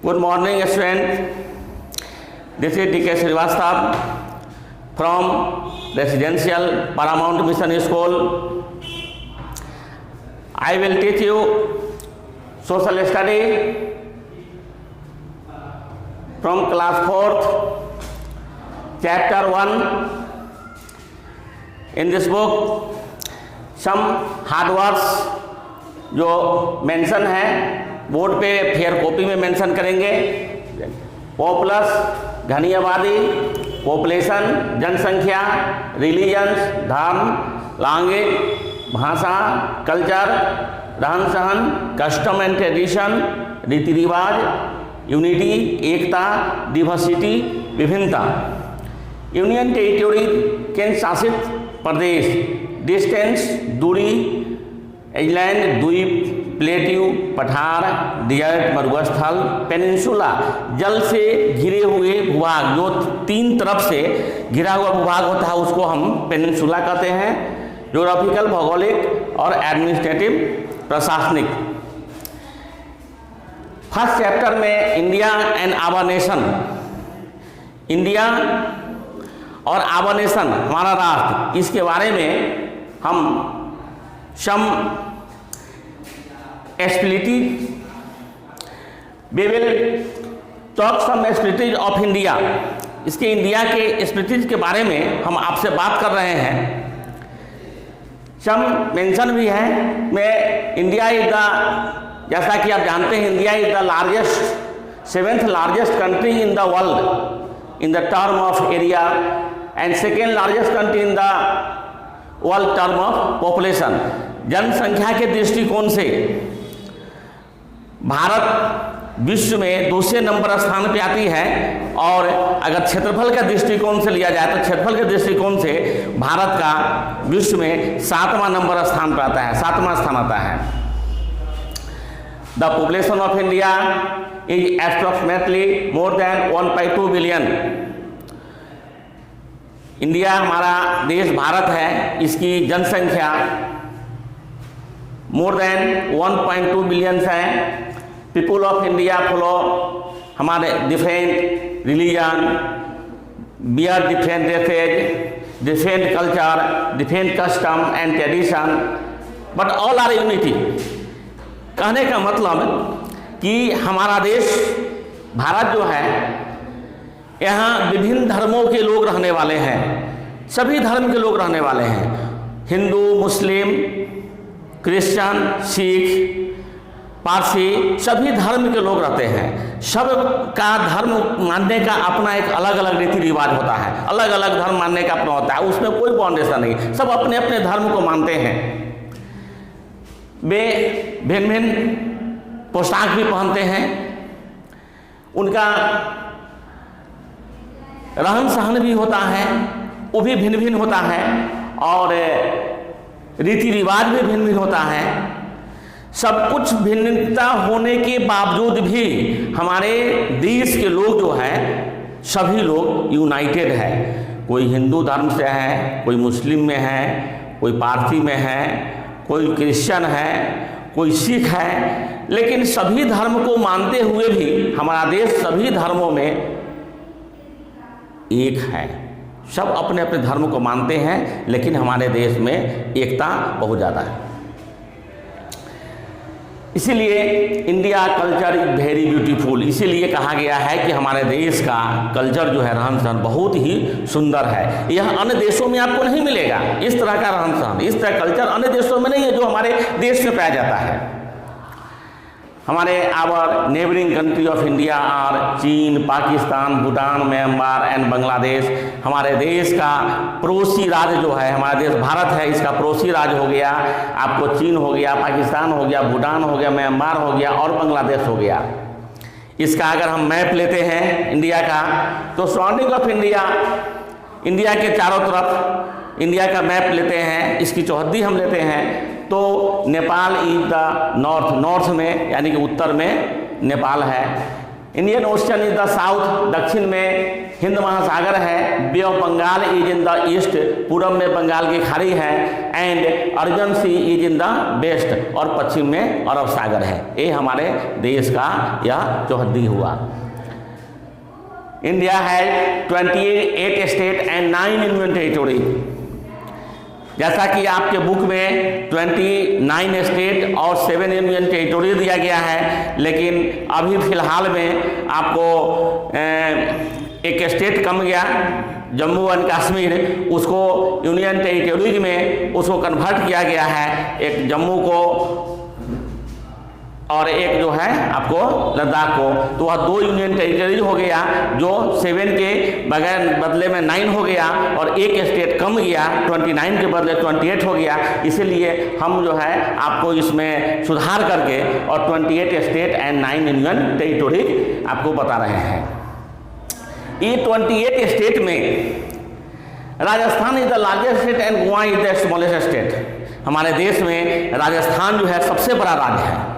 Good morning, student. This is D.K. Srivastava from Residential Paramount Mission School. I will teach you social study from class 4th, chapter 1. In this book, some hard words जो mention है board पे fair copy में mention करेंगे। Populace घनीयवादी, population जनसंख्या, religions धर्म, language भाषा, culture रहन सहन, कस्टम एंड ट्रेडिशन रीति रिवाज, यूनिटी एकता, डिवर्सिटी विभिन्नता, यूनियन टेरिटोरी केंद्र शासित प्रदेश, डिस्टेंस दूरी, आइलैंड द्वीप, प्लेट्यू पठार, डिजर्ट मरुस्थल, पेनिनसुला जल से घिरे हुए भूभाग, जो तीन तरफ से घिरा हुआ भूभाग होता है उसको हम पेनिनसुला कहते हैं। ज्योग्राफिकल भौगोलिक और एडमिनिस्ट्रेटिव प्रशासनिक। फर्स्ट चैप्टर में India and our nation, India और आवर नेशन हमारा राष्ट्र, इसके बारे में हम सम एक्सप्लिसिटी वी विल टॉक सम एक्सप्लिसिटीज ऑफ इंडिया। इसके इंडिया के एक्सप्लिसिटीज के बारे में हम आपसे बात कर रहे हैं। सम मेंशन भी है में इंडिया इज द, जैसा कि आप जानते हैं India is the largest 7th largest country in the world in the term of area and second largest country in the world term of population. जनसंख्या के दृष्टिकोण से भारत विश्व में दूसरे नंबर स्थान पे आती है, और अगर क्षेत्रफल का दृष्टिकोण से लिया जाए तो क्षेत्रफल के दृष्टिकोण से भारत का विश्व में 7वां नंबर स्थान पर आता है, 7वां स्थान आता है। The population of India is approximately more than 1.2 billion. India हमारा देश भारत है, इसकी जनसंख्या मोर देन 1.2 बिलियन है। पीपुल ऑफ इंडिया फॉलो हमारे different religion, bear different races, different culture, different custom and tradition, but all are unity. कहने का मतलब कि हमारा देश भारत जो है, यहाँ विभिन्न धर्मों के लोग रहने वाले हैं, सभी धर्म के लोग रहने वाले हैं। हिंदू, मुस्लिम, क्रिश्चियन, सिख, पारसी, सभी धर्म के लोग रहते हैं। सब का धर्म मानने का अपना एक अलग अलग रीति रिवाज होता है, अलग अलग धर्म मानने का अपना होता है, उसमें कोई बाउंडेशन नहीं, सब अपने अपने धर्म को मानते हैं। वे भिन्न भिन्न पोशाक भी पहनते हैं, उनका रहन सहन भी होता है, वो भी भिन्न भिन्न होता है, और रीति रिवाज भी भिन्न भिन्न होता है। सब कुछ भिन्नता होने के बावजूद भी हमारे देश के लोग जो है, सभी लोग यूनाइटेड है। कोई हिंदू धर्म से है, कोई मुस्लिम में है, कोई पारसी में है, कोई क्रिश्चियन है, कोई सिख है, लेकिन सभी धर्म को मानते हुए भी हमारा देश सभी धर्मों में एक है। सब अपने अपने धर्म को मानते हैं, लेकिन हमारे देश में एकता बहुत ज़्यादा है। इसीलिए India culture is very beautiful, इसीलिए कहा गया है कि हमारे देश का कल्चर जो है, रहन सहन बहुत ही सुंदर है। यह अन्य देशों में आपको नहीं मिलेगा, इस तरह का रहन सहन, इस तरह कल्चर अन्य देशों में नहीं है जो हमारे देश में पाया जाता है। हमारे our neighboring country of India are चीन, पाकिस्तान, भूटान, म्यांमार एंड बांग्लादेश। हमारे देश का पड़ोसी राज्य जो है, हमारा देश भारत है, इसका पड़ोसी राज्य हो गया आपको चीन हो गया, पाकिस्तान हो गया, भूटान हो गया, म्यांमार हो गया और बांग्लादेश हो गया। इसका अगर हम मैप लेते हैं इंडिया का, तो सराउंडिंग ऑफ इंडिया, इंडिया के चारों तरफ इंडिया का मैप लेते हैं, इसकी चौहद्दी हम लेते हैं, तो Nepal is the north, north में यानी कि उत्तर में नेपाल है, Indian ocean is the south, दक्षिण में हिंद महासागर है। Bay of Bengal is in the east, पूरब में बंगाल की खाड़ी है। And Arabian sea is in the west, और पश्चिम में अरब सागर है। ये हमारे देश का यह चौहद्दी हुआ। इंडिया है 28 स्टेट एंड 9 यूनियन टेरिटोरी। जैसा कि आपके बुक में 29 स्टेट और 7 यूनियन टेरिटोरी दिया गया है, लेकिन अभी फिलहाल में आपको एक स्टेट कम गया, जम्मू एंड कश्मीर, उसको यूनियन टेरिटोरीज में उसको कन्वर्ट किया गया है, एक जम्मू को और एक जो है आपको लद्दाख को। तो वह 2 यूनियन टेरिटरीज हो गया, जो 7 के बगैर बदले में 9 हो गया, और एक स्टेट कम गया, 29 के बदले 28 हो गया। इसीलिए हम जो है आपको इसमें सुधार करके और 28 स्टेट एंड 9 यूनियन टेरिटोरीज आपको बता रहे हैं। ये 28 स्टेट में Rajasthan is the largest state and Goa is the smallest state. हमारे देश में राजस्थान जो है सबसे बड़ा राज्य है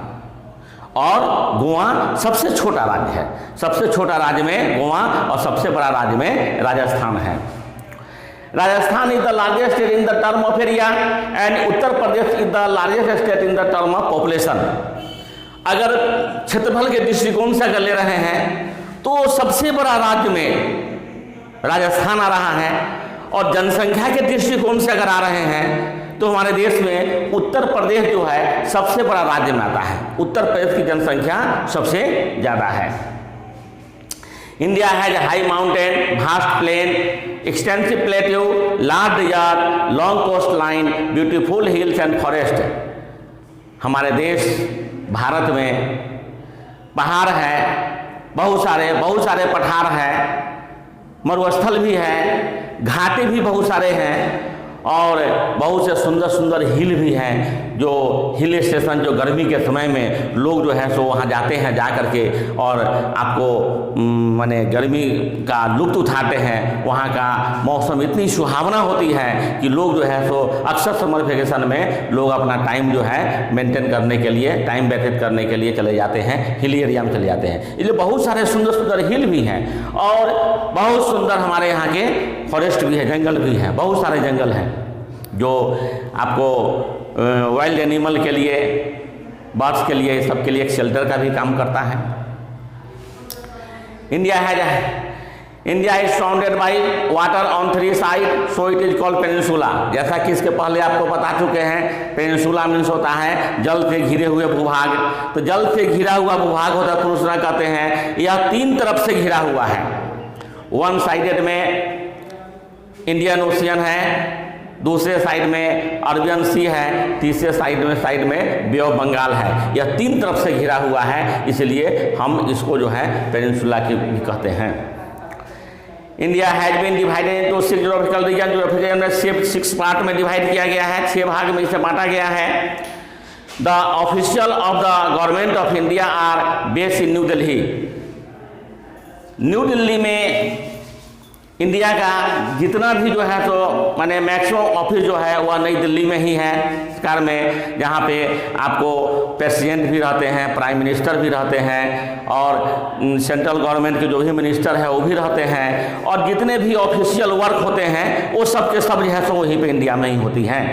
और गोवा सबसे छोटा राज्य है। सबसे छोटा राज्य में गोवा और सबसे बड़ा राज्य में राजस्थान है। Rajasthan is the largest state in the term of area and Uttar Pradesh is the largest state in the term of population. अगर क्षेत्रफल के दृष्टिकोण से अगर ले रहे हैं तो सबसे बड़ा राज्य में राजस्थान आ रहा है, और जनसंख्या के दृष्टिकोण से अगर आ रहे हैं तो हमारे देश में उत्तर प्रदेश जो है सबसे बड़ा राज्य में आता है। उत्तर प्रदेश की जनसंख्या सबसे ज़्यादा है। India has high mountain, vast plain, extensive plateau, large desert, long coast line, beautiful hills and forest. हमारे देश भारत में पहाड़ है, बहुत सारे पठार हैं, मरुस्थल भी है, घाटे भी बहुत सारे हैं, और बहुत से सुंदर सुंदर हिल भी हैं, जो हिल स्टेशन जो गर्मी के समय में लोग जो है सो वहाँ जाते हैं, जा करके और आपको माने गर्मी का लुत्फ़ उठाते हैं। वहाँ का मौसम इतनी सुहावना होती है कि लोग जो है सो अक्सर समर वेकेशन में लोग अपना टाइम जो है मेंटेन करने के लिए, टाइम व्यतीत करने के लिए चले जाते हैं, हिल एरिया में चले जाते हैं। इसलिए बहुत सारे सुंदर सुंदर हिल भी हैं, और बहुत सुंदर हमारे यहाँ के फॉरेस्ट भी है, जंगल भी हैं, बहुत सारे जंगल हैं जो आपको वाइल्ड एनिमल के लिए, बर्ड्स के लिए, सबके लिए एक शेल्टर का भी काम करता है। India is surrounded by water on 3 side, so it is called peninsula. जैसा कि इसके पहले आपको बता चुके हैं, पेनिनसुला मीन्स होता है जल से घिरे हुए भूभाग। तो जल से घिरा हुआ भूभाग होता है, पेनिनसुला कहते हैं। यह 3 तरफ से घिरा हुआ है। 1 साइडेड में इंडियन ओशियन है, दूसरे साइड में अरबियन सी है, तीसरे साइड में बे ऑफ बंगाल है। यह 3 तरफ से घिरा हुआ है, इसलिए हम इसको जो है पेनिनसुला की भी कहते हैं। India has been divided into 6 geographical region. Geographical में 6 पार्ट में डिवाइड किया गया है, 6 भाग में इसे बांटा गया है। The official of the government of India are based in new Delhi. New Delhi में इंडिया का जितना भी जो है तो माने मैक्सिमम ऑफिस जो है वह नई दिल्ली में ही है, सरकार में, जहाँ पे आपको प्रेसिडेंट भी रहते हैं, प्राइम मिनिस्टर भी रहते हैं, और सेंट्रल गवर्नमेंट के जो भी मिनिस्टर है वो भी रहते हैं, और जितने भी ऑफिशियल वर्क होते हैं वो सब के सब जो है तो वहीं पे इंडिया में ही होती हैं।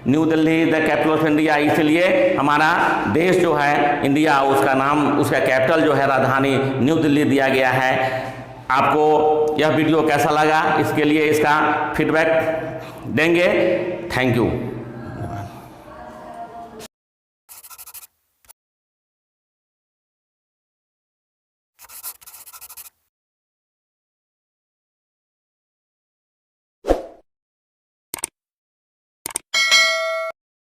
New Delhi the capital of India, इसलिए हमारा देश जो है इंडिया, उसका नाम, उसका कैपिटल जो है राजधानी न्यू दिल्ली दिया गया है। आपको यह वीडियो कैसा लगा, इसके लिए इसका फीडबैक देंगे। Thank you.